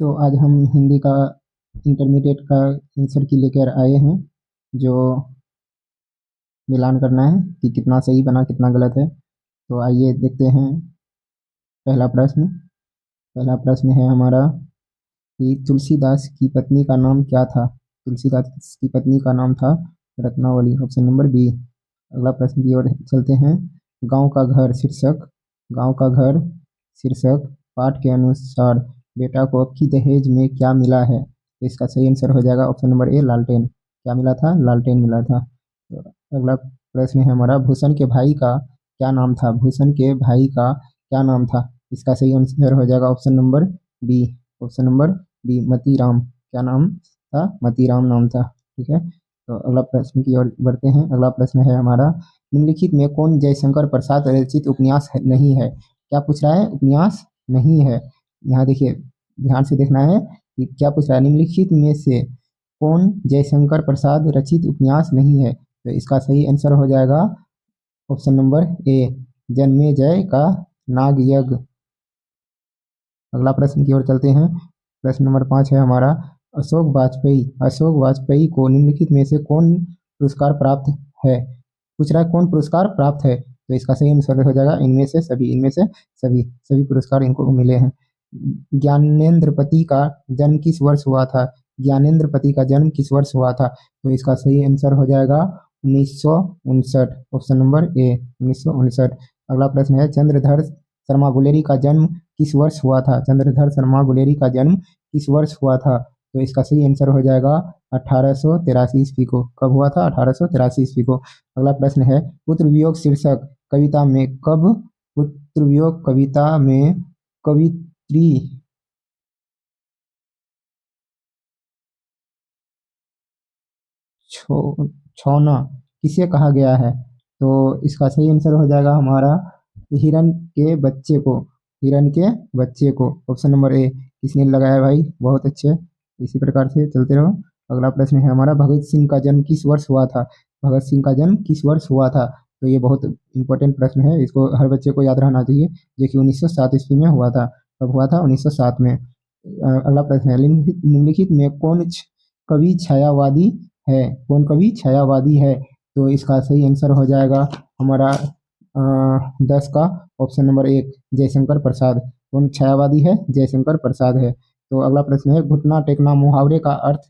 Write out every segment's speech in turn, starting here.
तो आज हम हिंदी का इंटरमीडिएट का आंसर की लेकर आए हैं, जो मिलान करना है कि कितना सही बना कितना गलत है। तो आइए देखते हैं। पहला प्रश्न पहला प्रश्न है हमारा कि तुलसीदास की पत्नी का नाम क्या था। तुलसीदास की पत्नी का नाम था रत्नावली, ऑप्शन नंबर बी। अगला प्रश्न की ओर चलते हैं। गांव का घर शीर्षक गांव का घर शीर्षक पाठ के अनुसार बेटा को अब की दहेज में क्या मिला है। तो इसका सही आंसर हो जाएगा ऑप्शन नंबर ए, लालटेन। क्या मिला था? लालटेन मिला था। तो अगला प्रश्न है हमारा, भूषण के भाई का क्या नाम था। भूषण के भाई का क्या नाम था। इसका सही आंसर हो जाएगा option number B. Option number B, Matiram. क्या नाम था? मतीराम नाम था। ठीक है। तो अगला प्रश्न की ओर बढ़ते हैं। अगला प्रश्न है हमारा, निम्नलिखित में कौन जयशंकर प्रसाद रचित उपन्यास नहीं है। क्या पूछ रहा है? उपन्यास नहीं है। यहाँ देखिए, ध्यान से देखना है कि क्या पूछ रहा है। निम्नलिखित में से कौन जयशंकर प्रसाद रचित उपन्यास नहीं है। तो इसका सही आंसर हो जाएगा ऑप्शन नंबर ए, जन्मेजय का नागयज्ञ। अगला प्रश्न की ओर चलते हैं। प्रश्न नंबर 5 है हमारा, अशोक वाजपेयी को निम्नलिखित में से कौन पुरस्कार प्राप्त है। पूछ रहा है कौन पुरस्कार प्राप्त है। तो इसका सही आंसर हो जाएगा इनमें से सभी। इनमें से सभी सभी पुरस्कार इनको मिले हैं। ज्ञानेन्द्रपति का जन्म किस वर्ष हुआ था। ज्ञानेन्द्रपति का जन्म किस वर्ष हुआ था। तो इसका सही आंसर हो जाएगा 1959, ऑप्शन नंबर ए, 1959। अगला प्रश्न है, चंद्रधर शर्मा गुलेरी का जन्म किस वर्ष हुआ था। चंद्रधर शर्मा गुलेरी का जन्म किस वर्ष हुआ था। तो इसका सही आंसर हो जाएगा 1883 ईस्वी को। कब हुआ था? 1883 ईस्वी को। अगला प्रश्न है, पुत्र वियोग शीर्षक कविता में कब पुत्र वियोग कविता में कवित्री छौना किसे कहा गया है। तो इसका सही आंसर हो जाएगा हमारा हिरन के बच्चे को। हिरन के बच्चे को, ऑप्शन नंबर ए। किसने लगाया भाई? बहुत अच्छे। इसी प्रकार से चलते रहो। अगला प्रश्न है हमारा, भगत सिंह का जन्म किस वर्ष हुआ था। भगत सिंह का जन्म किस वर्ष हुआ था। तो ये बहुत इंपॉर्टेंट प्रश्न है, इसको हर बच्चे को याद रहना चाहिए। जो कि 1907 ईस्वी में हुआ था। कब हुआ था? 1907 में। अगला प्रश्न है, निम्नलिखित में कौन कवि छायावादी है। कौन कवि छायावादी है। तो इसका सही आंसर हो जाएगा हमारा 10 का ऑप्शन नंबर 1, जयशंकर प्रसाद। कौन छायावादी है? जयशंकर प्रसाद है। तो अगला प्रश्न है, घुटना टेकना मुहावरे का अर्थ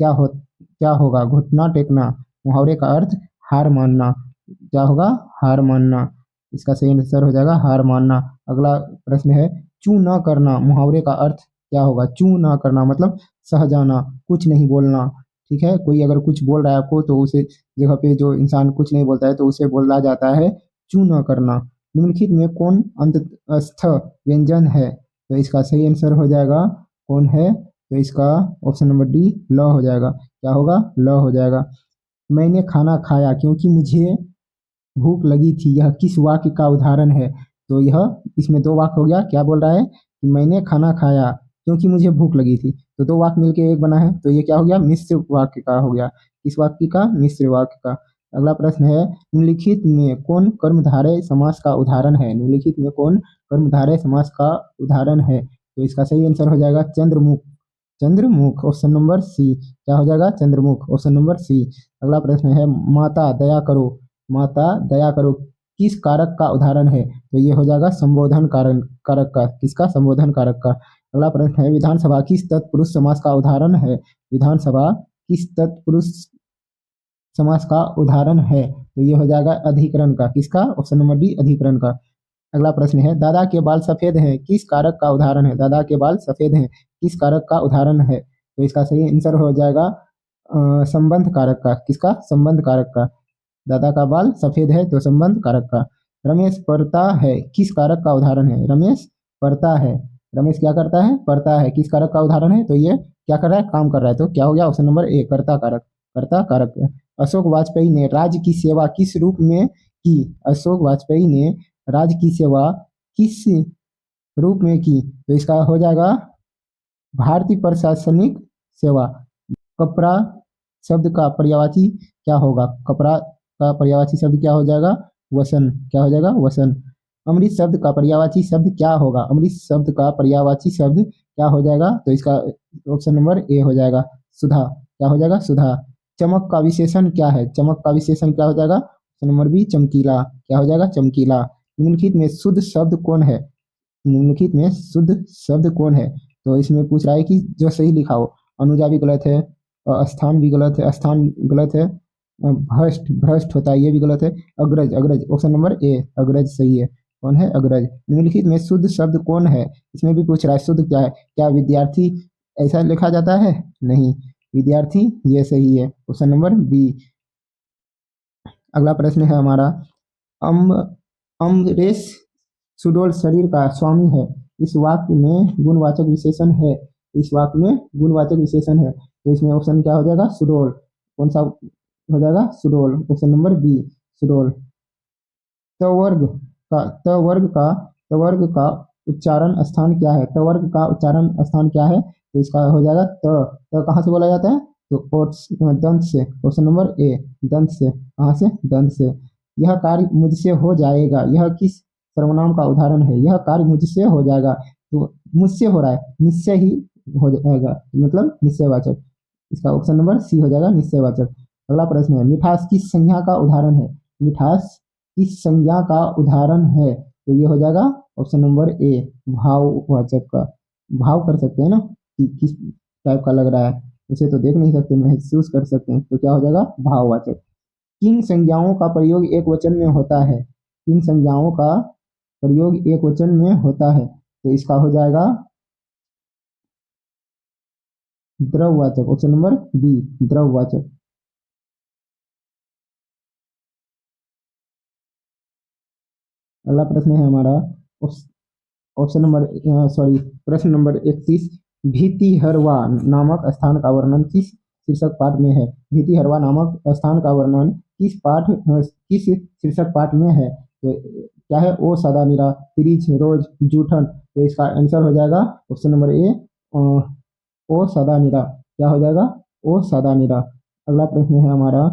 क्या होगा। घुटना टेकना मुहावरे का अर्थ हार मानना। क्या होगा? हार मानना। इसका सही आंसर हो जाएगा हार मानना। अगला प्रश्न है, चू न करना मुहावरे का अर्थ क्या होगा। चू न करना मतलब सह जाना, कुछ नहीं बोलना। ठीक है। कोई अगर कुछ बोल रहा है आपको, तो उसे जगह पे जो इंसान कुछ नहीं बोलता है तो उसे बोला जाता है चू न करना। निम्नलिखित में कौन अंतस्थ व्यंजन है। तो इसका सही आंसर हो जाएगा कौन है। तो इसका ऑप्शन नंबर डी, ल हो जाएगा। क्या होगा? ल हो जाएगा। मैंने खाना खाया क्योंकि मुझे भूख लगी थी, यह किस वाक्य का उदाहरण है। तो यह इसमें दो वाक्य हो गया। क्या बोल रहा है कि मैंने खाना खाया क्योंकि मुझे भूख लगी थी। तो दो वाक्य मिलके एक बना है। तो ये क्या हो गया? मिश्र वाक्य का हो गया। इस वाक्य का मिश्र वाक्य का। अगला प्रश्न है, निम्नलिखित में कौन कर्मधारय समास का उदाहरण है। निम्नलिखित में कौन कर्मधारय समास का उदाहरण है। तो इसका सही आंसर हो जाएगा चंद्रमुख। चंद्रमुख, ऑप्शन नंबर सी। क्या हो जाएगा? चंद्रमुख, ऑप्शन नंबर सी। अगला प्रश्न है, माता दया करो। माता दया करो किस कारक का उदाहरण है। तो ये हो जाएगा संबोधन कारक का। किसका? संबोधन कारक का। अगला प्रश्न है, विधानसभा किस तत्पुरुष समास का उदाहरण है। विधानसभा किस तत्पुरुष समास का उदाहरण है। तो ये हो जाएगा अधिकरण का। किसका? ऑप्शन नंबर डी, अधिकरण का। अगला प्रश्न है, दादा के बाल सफेद हैं किस कारक का उदाहरण है। दादा के बाल सफेद हैं किस कारक का उदाहरण है। तो इसका सही आंसर हो जाएगा संबंध कारक का। किसका? संबंध कारक का। दादा का बाल सफेद है तो संबंध कारक का। रमेश पढ़ता है किस कारक का उदाहरण है। रमेश पढ़ता है। रमेश क्या करता है? पढ़ता है। किस कारक का उदाहरण है। तो ये क्या कर रहा है? काम कर रहा है। तो क्या हो गया? ऑप्शन नंबर ए, कर्ता कारक। कर्ता कारक। अशोक वाजपेयी ने राज्य की सेवा किस रूप में की। अशोक वाजपेयी ने राज्य की सेवा किस रूप में की। तो इसका हो जाएगा भारतीय प्रशासनिक सेवा। कपड़ा शब्द का पर्यायवाची क्या होगा। कपड़ा का पर्यायवाची शब्द क्या हो जाएगा? वसन। क्या हो जाएगा? वसन। अमृत शब्द का पर्यायवाची शब्द क्या होगा। अमृत शब्द का पर्यायवाची शब्द क्या हो जाएगा? तो इसका ऑप्शन नंबर ए हो जाएगा, सुधा। क्या हो जाएगा? सुधा। चमक का विशेषण क्या है? चमक का विशेषण क्या हो जाएगा? ऑप्शन नंबर बी, चमकीला। क्या हो जाएगा? चमकीला। निम्नलिखित में शुद्ध शब्द कौन है? निम्नलिखित में शुद्ध शब्द कौन है? तो इसमें पूछ रहा है कि जो सही लिखा हो। अनुजा भी गलत है, स्थान भी गलत है, स्थान गलत है, भ्रष्ट भ्रष्ट होता है ये भी गलत है। अग्रज, अग्रज ऑप्शन नंबर ए, अग्रज सही है। कौन है? अग्रज। निम्नलिखित में शुद्ध शब्द कौन है? इसमें भी पूछ रहा है शुद्ध क्या है? क्या विद्यार्थी ऐसा लिखा जाता है? नहीं, विद्यार्थी ये सही है, ऑप्शन नंबर बी। अगला प्रश्न है हमारा, अम अम्बरेश सुडोल शरीर का स्वामी है, इस वाक्य में गुणवाचक विशेषण है। इस वाक्य में गुणवाचक विशेषण है, तो इसमें ऑप्शन क्या हो जाएगा? सुडोल। कौन सा हो जाएगा? सुडोल, ऑप्शन नंबर बी, सुडोल। तवर्ग का तवर्ग का तवर्ग का उच्चारण स्थान क्या है? तवर्ग का उच्चारण स्थान क्या है? तो इसका हो जाएगा कहाँ से बोला जाता है? तो दंत से, ऑप्शन नंबर ए, दंत से। कहाँ से? दंत से। यह कार्य मुझसे हो जाएगा, यह किस सर्वनाम का उदाहरण है? यह कार्य मुझसे हो जाएगा, तो मुझसे हो रहा है, निश्चय ही हो जाएगा, मतलब निश्चयवाचक। इसका ऑप्शन नंबर सी हो जाएगा, निश्चयवाचक। अगला प्रश्न है, मिठास किस संज्ञा का उदाहरण है? मिठास किस संज्ञा का उदाहरण है? तो ये हो जाएगा ऑप्शन नंबर ए, भाववाचक का। भाव कर सकते हैं ना कि किस टाइप का लग रहा है, उसे तो देख नहीं सकते, महसूस कर सकते हैं, तो क्या हो जाएगा? भाववाचक। किन संज्ञाओं का प्रयोग एक वचन में होता है? किन संज्ञाओं का प्रयोग एक वचन में होता है? तो इसका हो जाएगा द्रववाचक, ऑप्शन नंबर बी, द्रववाचक। अगला प्रश्न है हमारा, ऑप्शन नंबर सॉरी, प्रश्न नंबर 31। भीतिहरवा नामक स्थान का वर्णन किस शीर्षक पाठ में है? भीतिहरवा नामक स्थान का वर्णन किस शीर्षक पाठ में है? तो क्या है? ओ सदा निरा, तिरिच, रोज, जूठन। तो इसका आंसर हो जाएगा ऑप्शन नंबर ए, ओ सदा निरा। क्या हो जाएगा? ओ सदा निरा। अगला प्रश्न है हमारा,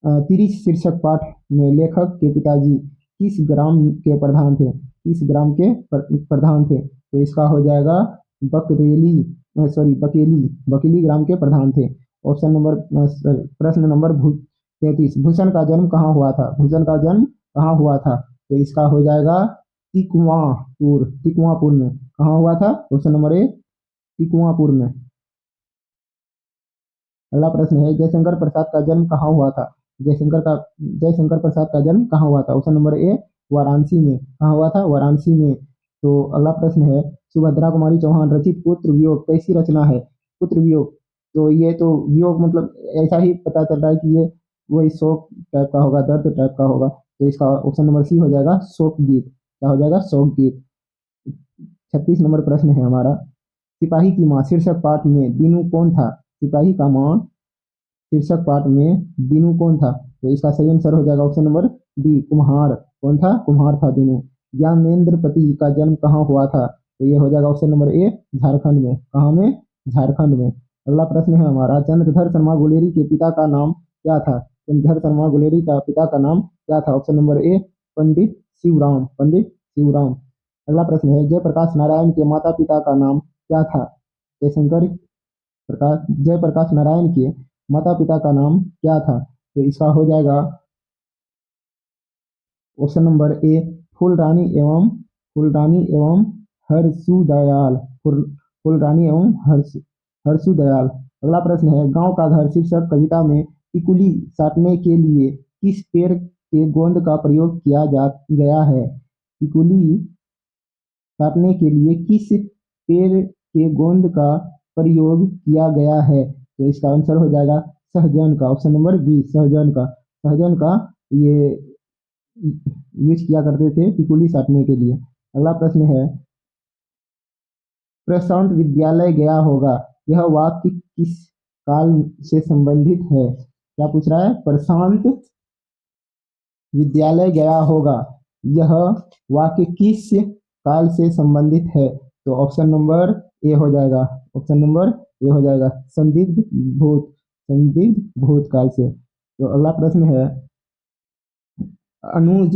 तिरिच शीर्षक पाठ में लेखक के पिताजी किस ग्राम के प्रधान थे? किस ग्राम के प्रधान थे? तो इसका हो जाएगा बकरेली, सॉरी बकेली, बकेली ग्राम के प्रधान थे। ऑप्शन नंबर प्रश्न नंबर 33। भूषण का जन्म कहाँ हुआ था? भूषण का जन्म कहाँ हुआ था? तो इसका हो जाएगा तिकुआपुर, तिकुआपुर में। कहाँ हुआ था? ऑप्शन नंबर ए, तिकुआपुर में। अगला प्रश्न है, जयशंकर प्रसाद का जन्म कहाँ हुआ था? जयशंकर प्रसाद का जन्म कहाँ हुआ था? ऑप्शन नंबर ए, वाराणसी में। कहाँ हुआ था? वाराणसी में। तो अगला प्रश्न है, सुभद्रा कुमारी चौहान रचित पुत्र वियोग कैसी रचना है? पुत्र वियोग, तो ये तो वियोग मतलब ऐसा ही पता चल रहा है कि ये वही शोक टाइप का होगा, दर्द टाइप का होगा, तो इसका ऑप्शन नंबर सी हो जाएगा, शोक गीत। क्या हो जाएगा? शोक गीत। 36 नंबर प्रश्न है हमारा, सिपाही की माँ शीर्षक पाठ में दीनू कौन था? सिपाही का माँ शीर्षक पाठ में दीनू कौन था? तो इसका सही आंसर हो जाएगा ऑप्शन नंबर डी, कुम्हार। कौन था? कुम्हार था दीनू। ज्ञानेन्द्रपति का जन्म कहाँ हुआ था? तो ये हो जाएगा ऑप्शन नंबर ए, झारखंड में। कहाँ में? झारखंड में। अगला प्रश्न है हमारा, चंद्रधर शर्मा गुलेरी के पिता का नाम क्या था? चंद्रधर शर्मा गुलेरी का पिता का नाम क्या था? ऑप्शन नंबर ए, पंडित शिवराम, पंडित शिवराम। अगला प्रश्न है, जयप्रकाश नारायण के माता पिता का नाम क्या था? जयशंकर प्रकाश जयप्रकाश नारायण के माता पिता का नाम क्या था? तो इसका हो जाएगा ऑप्शन नंबर ए, फूलरानी एवं हर्षुदयाल, फूलरानी एवं हर्षुदयाल। अगला प्रश्न है, गांव का घर शीर्षक कविता में टिकुली साटने के लिए किस पेड़ के गोंद का प्रयोग किया जा गया है? टिकुली काटने के लिए किस पेड़ के गोंद का प्रयोग किया गया है? तो इसका आंसर हो जाएगा सहजन का, ऑप्शन नंबर बी, सहजन का। सहजन का ये यूज किया करते थे टिकुली साटने के लिए। अगला प्रश्न है, प्रशांत विद्यालय गया होगा, यह वाक्य किस काल से संबंधित है? क्या पूछ रहा है? प्रशांत विद्यालय गया होगा, यह वाक्य किस काल से संबंधित है? तो ऑप्शन नंबर ए हो जाएगा, ऑप्शन नंबर ए हो जाएगा, संदिग्ध भूत, संदिग्ध भूतकाल से। तो अगला प्रश्न है, अनुज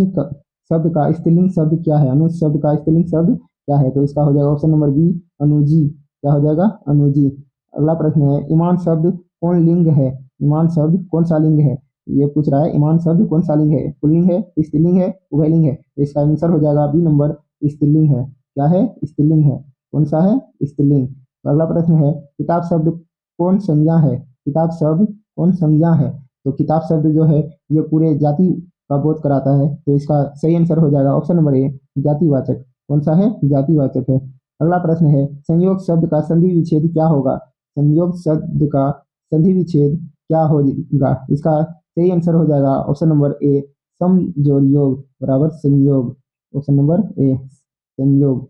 शब्द का स्त्रीलिंग शब्द क्या है? अनुज शब्द का स्त्रीलिंग शब्द क्या है? तो इसका हो जाएगा ऑप्शन नंबर बी, अनुजी। क्या हो जाएगा? अनुजी। अगला प्रश्न है, ईमान शब्द कौन लिंग है? ईमान शब्द कौन सा लिंग है? ये पूछ रहा है, ईमान शब्द कौन सा लिंग है? पुल्लिंग है, स्त्रीलिंग है, उभयलिंग है? तो इसका आंसर हो जाएगा बी नंबर, स्त्रीलिंग है। क्या है? स्त्रीलिंग है। कौन सा है? स्त्रीलिंग। तो अगला प्रश्न है, किताब शब्द कौन संज्ञा है? किताब शब्द कौन संज्ञा है? तो किताब शब्द जो है ये पूरे जाति का बोध कराता है, तो इसका सही आंसर हो जाएगा ऑप्शन नंबर ए, जातिवाचक। कौन सा है? जातिवाचक है। अगला प्रश्न है, संयोग शब्द का संधि विच्छेद क्या होगा? संयोग शब्द का संधि विच्छेद क्या होगा? इसका सही आंसर हो जाएगा ऑप्शन नंबर ए, सम जोड़ योग बराबर संयोग। ऑप्शन नंबर ए, संयोग।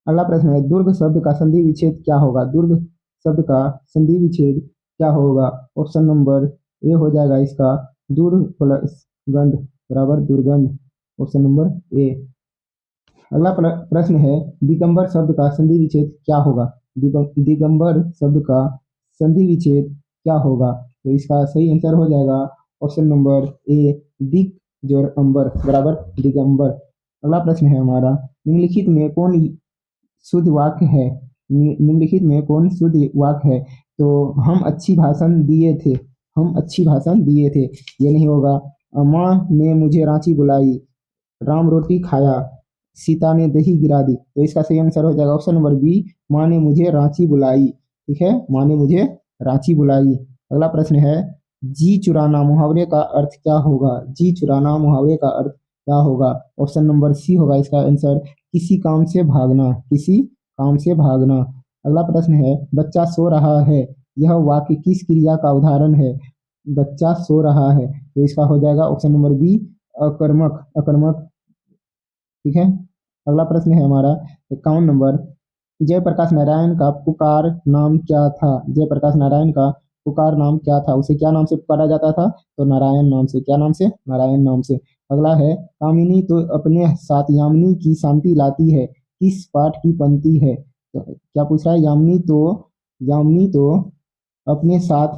अगला प्रश्न है, दुर्ग शब्द का संधि विच्छेद क्या होगा? दुर्ग शब्द का संधि विच्छेद क्या होगा? ऑप्शन नंबर ए हो जाएगा इसका, दूर प्लस गंध बराबर दुर्गंध। ऑप्शन नंबर ए। अगला प्रश्न है, दिगंबर शब्द का संधि विच्छेद क्या होगा? दिगंबर शब्द का संधि विच्छेद क्या होगा? तो इसका सही आंसर हो जाएगा ऑप्शन नंबर ए, दिक जोड़ अंबर बराबर दिगंबर। अगला प्रश्न है हमारा, निम्नलिखित में कौन शुद्ध वाक्य है? निम्नलिखित में कौन शुद्ध वाक्य है? तो हम अच्छी भाषण दिए थे, हम अच्छी भाषण दिए थे, ये नहीं होगा। माँ ने मुझे रांची बुलाई, राम रोटी खाया, सीता ने दही गिरा दी। तो इसका सही आंसर हो जाएगा ऑप्शन नंबर बी, माँ ने मुझे रांची बुलाई। ठीक है, माँ ने मुझे रांची बुलाई। अगला प्रश्न है, जी चुराना मुहावरे का अर्थ क्या होगा? जी चुराना मुहावरे का अर्थ क्या होगा? ऑप्शन नंबर सी होगा इसका आंसर, किसी काम से भागना, किसी काम से भागना। अगला प्रश्न है, बच्चा सो रहा है, यह वाक्य किस क्रिया का उदाहरण है? बच्चा सो रहा है, तो इसका हो जाएगा ऑप्शन नंबर बी, अकर्मक, अकर्मक। ठीक है। अगला प्रश्न है हमारा 51 नंबर, जयप्रकाश नारायण का पुकार नाम क्या था? जयप्रकाश नारायण का पुकार नाम क्या था? उसे क्या नाम से पुकारा जाता था? तो नारायण नाम से। क्या नाम से? नारायण नाम से। अगला है, कामिनी तो अपने साथ यामिनी की शांति लाती है, किस पाठ की पंक्ति है? तो क्या पूछ रहा है, यामिनी तो अपने साथ,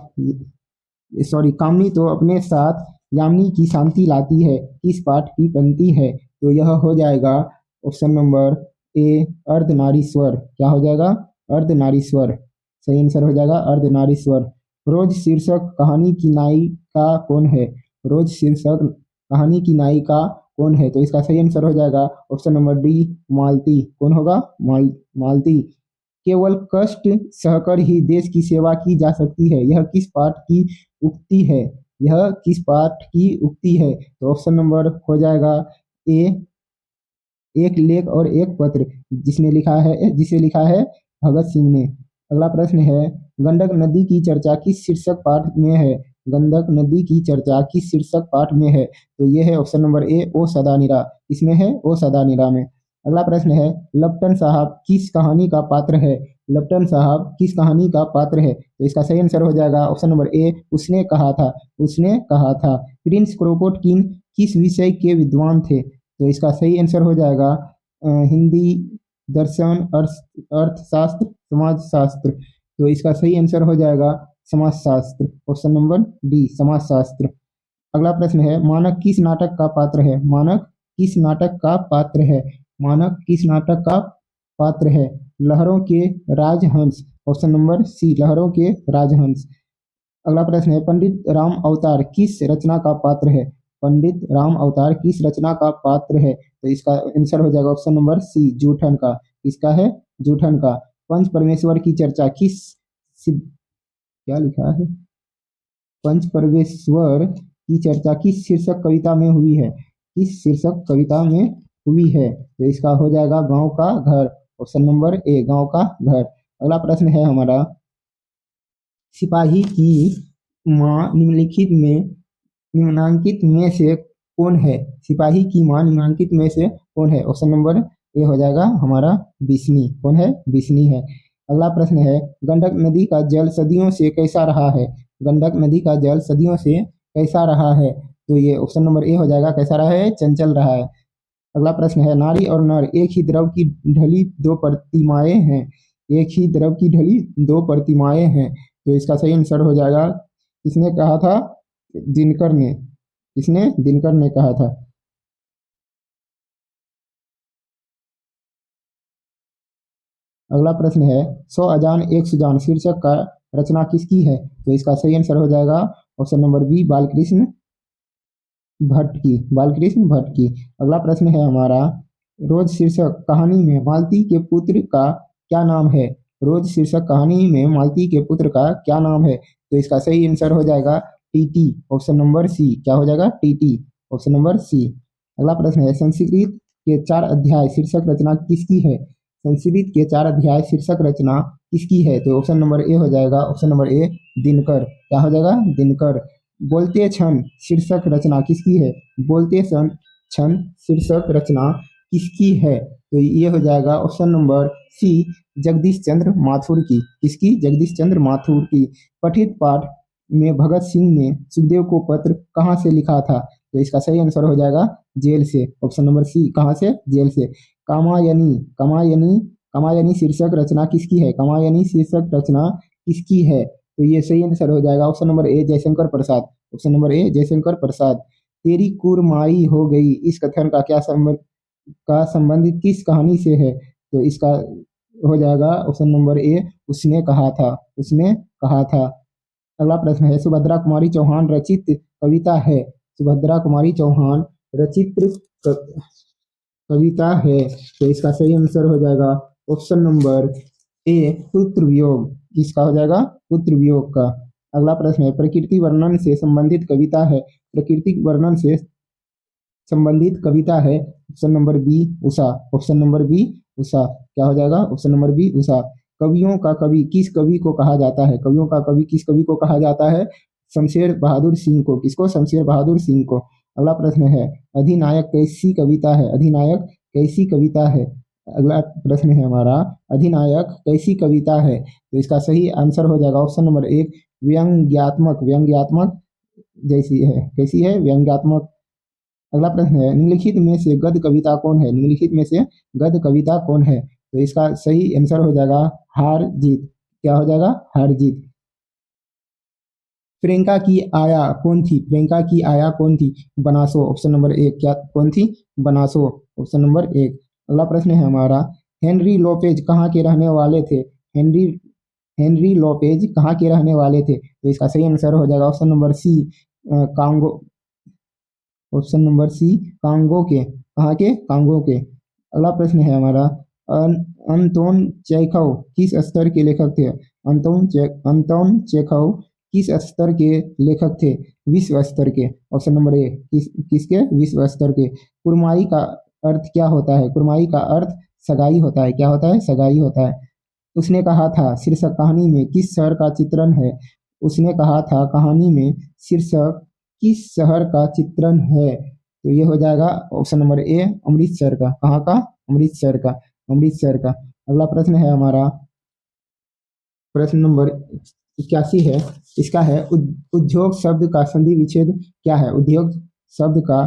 सॉरी, कामिनी तो अपने साथ यामिनी की शांति लाती है, किस पाठ की पंक्ति है? तो यह हो जाएगा ऑप्शन नंबर ए, अर्धनारीश्वर। क्या हो जाएगा? अर्धनारीश्वर। सही आंसर हो जाएगा अर्धनारीश्वर। रोज शीर्षक कहानी की नायिका कौन है? रोज शीर्षक कहानी की नायिका कौन है? तो इसका सही आंसर हो जाएगा ऑप्शन नंबर डी, मालती। कौन होगा? मालती। केवल कष्ट सहकर ही देश की सेवा की जा सकती है, यह किस पाठ की उक्ति है? यह किस पाठ की उक्ति है? तो ऑप्शन नंबर हो जाएगा ए, एक लेख और एक पत्र, जिसे लिखा है भगत सिंह ने। अगला प्रश्न है, गंडक नदी की चर्चा किस शीर्षक पाठ में है? गंडक नदी की चर्चा किस शीर्षक पाठ में है? तो ये है ऑप्शन नंबर ए, ओ सदा निरा। इसमें है ओ सदा निरा में। अगला प्रश्न है, लपटन साहब किस कहानी का पात्र है? लपटन साहब किस कहानी का पात्र है? तो इसका सही आंसर हो जाएगा ऑप्शन नंबर ए, उसने कहा था। उसने कहा था। प्रिंस क्रोपोटकिन किस विषय के विद्वान थे? तो इसका सही आंसर हो जाएगा हिंदी, दर्शन, अर्थशास्त्र, समाजशास्त्र। तो इसका सही आंसर हो जाएगा समाजशास्त्र। ऑप्शन नंबर डी, समाजशास्त्र। अगला प्रश्न है, मानक किस नाटक का पात्र है? मानक किस नाटक का पात्र है? मानक किस नाटक का पात्र है? लहरों के राजहंस। ऑप्शन नंबर सी, लहरों के राजहंस। अगला प्रश्न है, पंडित राम अवतार किस रचना का पात्र है? पंडित राम अवतार किस रचना का पात्र है? तो इसका आंसर हो जाएगा ऑप्शन नंबर सी, जूठन का। इसका है जूठन का। पंच परमेश्वर की चर्चा क्या लिखा है? पंच परमेश्वर की चर्चा किस शीर्षक कविता में हुई है? किस शीर्षक कविता में हुई है? तो इसका हो जाएगा गांव का घर। ऑप्शन नंबर ए, गांव का घर। अगला प्रश्न है हमारा, सिपाही की मां निम्नांकित में से कौन है? सिपाही की मां निम्नांकित में से कौन है? ऑप्शन नंबर ए हो जाएगा हमारा बिस्नी। कौन है? बिस्नी है। अगला प्रश्न है, गंडक नदी का जल सदियों से कैसा रहा है? गंडक नदी का जल सदियों से कैसा रहा है? तो ये ऑप्शन नंबर ए हो जाएगा, कैसा रहा है? चंचल रहा है। अगला प्रश्न है, नारी और नर एक ही द्रव की ढली दो प्रतिमाएं हैं, एक ही द्रव की ढली दो प्रतिमाएं हैं। तो इसका सही आंसर हो जाएगा, किसने कहा था? दिनकर ने। किसने? दिनकर ने कहा था। अगला प्रश्न है, सौ अजान एक सुजान शीर्षक का रचना किसकी है? तो इसका सही आंसर हो जाएगा option number B, Balkrishna Bhatt की, बालकृष्ण भट्ट की। अगला प्रश्न है हमारा, रोज शीर्षक कहानी में मालती के पुत्र का क्या नाम है? रोज शीर्षक कहानी में मालती के पुत्र का क्या नाम है? तो इसका सही आंसर हो जाएगा टीटी, ऑप्शन नंबर सी। क्या हो जाएगा? टीटी, ऑप्शन नंबर सी। अगला प्रश्न है, संस्कृत के 4 अध्याय शीर्षक रचना किसकी है? संस्कृत के 4 अध्याय शीर्षक रचना किसकी है? तो ऑप्शन नंबर ए हो जाएगा, ऑप्शन नंबर ए, दिनकर। क्या हो जाएगा? दिनकर। बोलते क्षण शीर्षक रचना किसकी है? बोलते क्षण शीर्षक रचना किसकी है? तो ये हो जाएगा ऑप्शन नंबर सी, जगदीश चंद्र माथुर की। किसकी? जगदीश चंद्र माथुर की। पठित पाठ में भगत सिंह ने सुखदेव को पत्र कहाँ से लिखा था? तो इसका सही आंसर हो जाएगा जेल से, ऑप्शन नंबर सी। कहाँ से? जेल से। कामायनी, कामायनी, कामायनी शीर्षक रचना किसकी है? कामायनी शीर्षक रचना किसकी है? तो ये सही आंसर हो जाएगा option number A, Jaishankar Prasad, option number A, Jaishankar Prasad. तेरी कुरमाई हो गई, इस कथन का संबंध किस कहानी से है? तो इसका हो जाएगा ऑप्शन नंबर ए, उसने कहा था, उसने कहा था। अगला प्रश्न है, सुभद्रा कुमारी चौहान रचित कविता है? सुभद्रा कुमारी चौहान रचित कविता है, तो इसका सही आंसर हो जाएगा ऑप्शन नंबर ए, पुत्र वियोग। किसका हो जाएगा? पुत्र वियोग का। अगला प्रश्न है, प्रकृति वर्णन से संबंधित कविता है? प्रकृति वर्णन से संबंधित कविता है? Option number B, Usha, option number B, Usha. क्या हो जाएगा? Option number B, Usha. कवियों का कवि किस कवि को कहा जाता है? कवियों का कवि किस कवि को कहा जाता है? शमशेर बहादुर सिंह को। किसको? शमशेर बहादुर सिंह को। अगला प्रश्न है, अधिनायक कैसी कविता है? अधिनायक कैसी कविता है? अगला प्रश्न है हमारा, अधिनायक कैसी कविता है? तो इसका सही आंसर हो जाएगा ऑप्शन नंबर एक, व्यंग्यात्मक, व्यंग्यात्मक जैसी है। कैसी है? व्यंग्यात्मक। अगला प्रश्न है, निम्नलिखित में से गद्य कविता कौन है? निम्नलिखित में से गद्य कविता कौन है? तो इसका सही आंसर हो जाएगा हार जीत। क्या हो जाएगा? हार जीत। प्रियंका की आया कौन थी? प्रियंका की आया कौन थी? बनासो, ऑप्शन नंबर एक। क्या कौन थी? बनासो, ऑप्शन नंबर एक। अगला प्रश्न है हमारा, हेनरी लोपेज कहाँ के रहने वाले थे? हेनरी हेनरी लोपेज कहाँ के रहने वाले थे? तो इसका सही आंसर हो जाएगा option number C, Congo, option number C, Congo के। कहाँ के? कांगो के। अगला प्रश्न है हमारा, अंतोन चेखव किस स्तर के लेखक थे? अंतोन चेखव किस स्तर के लेखक थे? विश्व स्तर के, ऑप्शन नंबर ए। किसके? विश्व स्तर के। कुरमाई का अर्थ क्या होता है? कुरमाई का अर्थ सगाई होता है। क्या होता है? सगाई होता है। उसने कहा था शीर्षक कहानी में किस शहर का चित्रण है? उसने कहा था कहानी में शीर्षक किस शहर का चित्रण है? तो ये हो जाएगा ऑप्शन नंबर ए, अमृतसर का। कहाँ का? अमृतसर का, अमृतसर का। अगला प्रश्न है हमारा, प्रश्न नंबर 81 है। इसका है, उद्योग शब्द का संधि विच्छेद क्या है? उद्योग शब्द का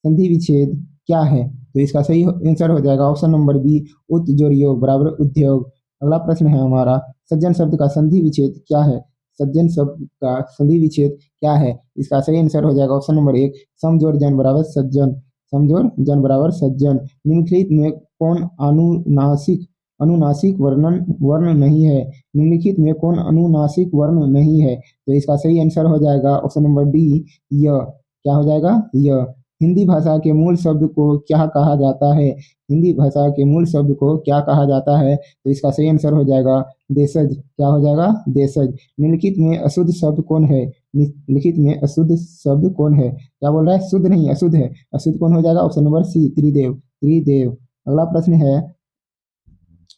संधि विच्छेद क्या है? तो इसका सही आंसर हो जाएगा ऑप्शन नंबर बी, उत जोड़ योग बराबर उद्योग। अगला प्रश्न है हमारा, सज्जन शब्द का संधि विच्छेद क्या है? सज्जन शब्द का संधि विच्छेद क्या है? इसका सही आंसर हो जाएगा ऑप्शन नंबर एक, समझोर जन बराबर सज्जन, समझोर जन बराबर सज्जन। निम्नलिखित में कौन अनुनासिक अनुनासिक वर्ण नहीं है? निम्नलिखित में कौन अनुनासिक वर्ण नहीं है? तो इसका सही आंसर हो जाएगा ऑप्शन नंबर डी, य। क्या हो जाएगा? य। हिंदी भाषा के मूल शब्द को क्या कहा जाता है? हिंदी भाषा के मूल शब्द को क्या कहा जाता है? तो इसका सही आंसर हो जाएगा देशज। क्या हो जाएगा? देशज। निम्नलिखित में अशुद्ध शब्द कौन है? निम्नलिखित में अशुद्ध शब्द कौन है? क्या बोल रहा है? शुद्ध नहीं, अशुद्ध है। अशुद्ध कौन हो जाएगा? ऑप्शन नंबर सी, त्रिदेव, त्रिदेव। अगला प्रश्न है,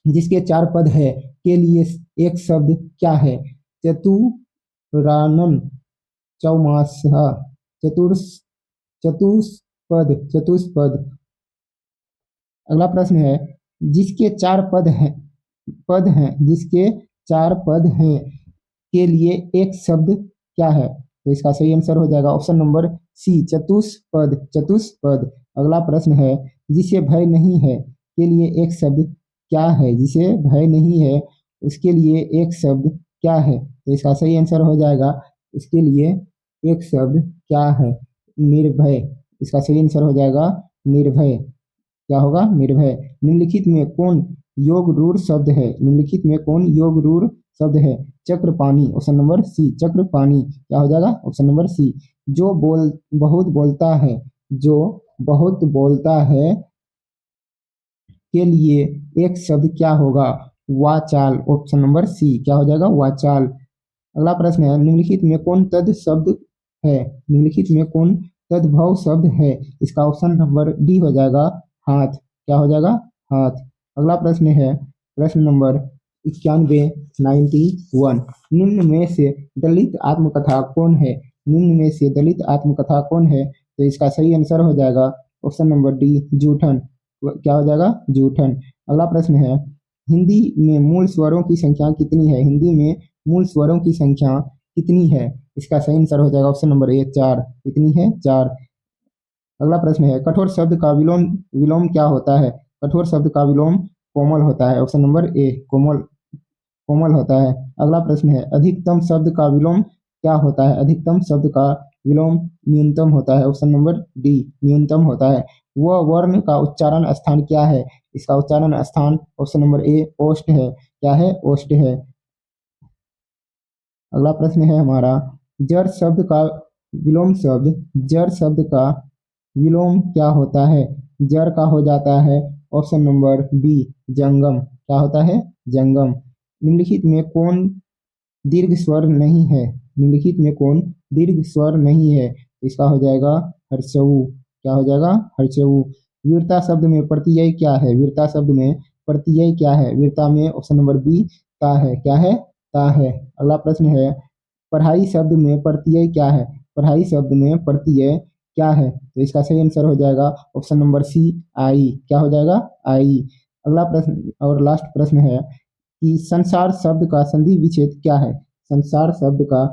जिसके 4 पद है के लिए एक शब्द क्या है? चतुरानन, चौमासा, चतुर्स चतुष्पद, चतुष्पद। अगला प्रश्न है, जिसके 4 पद हैं, जिसके 4 पद हैं के लिए एक शब्द क्या है? तो इसका सही आंसर हो जाएगा ऑप्शन नंबर सी, चतुष्पद, चतुष्पद। अगला प्रश्न है, जिसे भय नहीं है के लिए एक शब्द क्या है? जिसे भय नहीं है उसके लिए एक शब्द क्या है? तो इसका सही आंसर हो जाएगा, उसके लिए एक शब्द क्या है? निर्भय। इसका सही आंसर हो जाएगा निर्भय। क्या होगा? निर्भय। निम्नलिखित में कौन योग रूढ़ शब्द है? निम्नलिखित में कौन योग रूढ़ शब्द है? Chakrapani, option number C, Chakrapani. क्या हो जाएगा? Option number C. जो बहुत बोलता है, जो बहुत बोलता है के लिए एक शब्द क्या होगा? वाचाल, ऑप्शन नंबर सी। क्या हो जाएगा? वाचाल। अगला प्रश्न है, निम्नलिखित में कौन तद शब्द है? निम्नलिखित में कौन तद्भव शब्द है? इसका ऑप्शन नंबर डी हो जाएगा, हाथ। क्या हो जाएगा? हाथ। अगला प्रश्न है, प्रश्न नंबर 91, 91। निम्न में से दलित आत्मकथा कौन है? निम्न में से दलित आत्मकथा कौन है? तो इसका सही आंसर हो जाएगा ऑप्शन नंबर डी, जूठन। क्या हो जाएगा? जूठन। अगला प्रश्न है, हिंदी में मूल स्वरों की संख्या कितनी है? हिंदी में मूल स्वरों की संख्या कितनी है? इसका सही आंसर हो जाएगा ऑप्शन नंबर ए, 4। कितनी है? 4। अगला प्रश्न है, कठोर शब्द का विलोम विलोम क्या होता है? कठोर शब्द का विलोम कोमल होता है, ऑप्शन नंबर ए, कोमल। कोमल होता है। अगला प्रश्न है, अधिकतम शब्द का विलोम क्या होता है? अधिकतम शब्द का विलोम न्यूनतम होता है, ऑप्शन नंबर डी, न्यूनतम होता है। वह वर्ण का उच्चारण स्थान क्या है? इसका उच्चारण स्थान ऑप्शन नंबर ए, ओष्ठ है। क्या है? ओष्ठ है। अगला प्रश्न है हमारा, जड़ शब्द का विलोम शब्द, जड़ शब्द का विलोम क्या होता है? जड़ का हो जाता है ऑप्शन नंबर बी, जंगम। क्या होता है? जंगम। निम्नलिखित में कौन दीर्घ स्वर नहीं है? निम्नलिखित में कौन दीर्घ स्वर नहीं है? इसका हो जाएगा हर्षऊ। क्या हो जाएगा? हर्षऊ। वीरता शब्द में प्रत्यय क्या है? वीरता शब्द में प्रत्यय क्या है? वीरता में ऑप्शन नंबर बी, ता है। क्या है? ता है। अगला प्रश्न है, पढ़ाई शब्द में प्रत्यय क्या है? पढ़ाई शब्द में प्रत्यय क्या है? तो इसका सही आंसर हो जाएगा ऑप्शन नंबर सी, आई। क्या हो जाएगा? आई। अगला प्रश्न और लास्ट प्रश्न है कि संसार शब्द का संधि विच्छेद क्या है? संसार शब्द का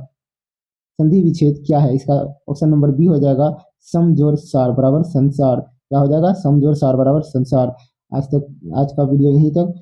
संधि विच्छेद क्या है? इसका ऑप्शन नंबर बी हो जाएगा, सम जोड़ सार बराबर संसार। क्या हो जाएगा? सम जोड़ सार बराबर संसार। आज का वीडियो यहीं तक।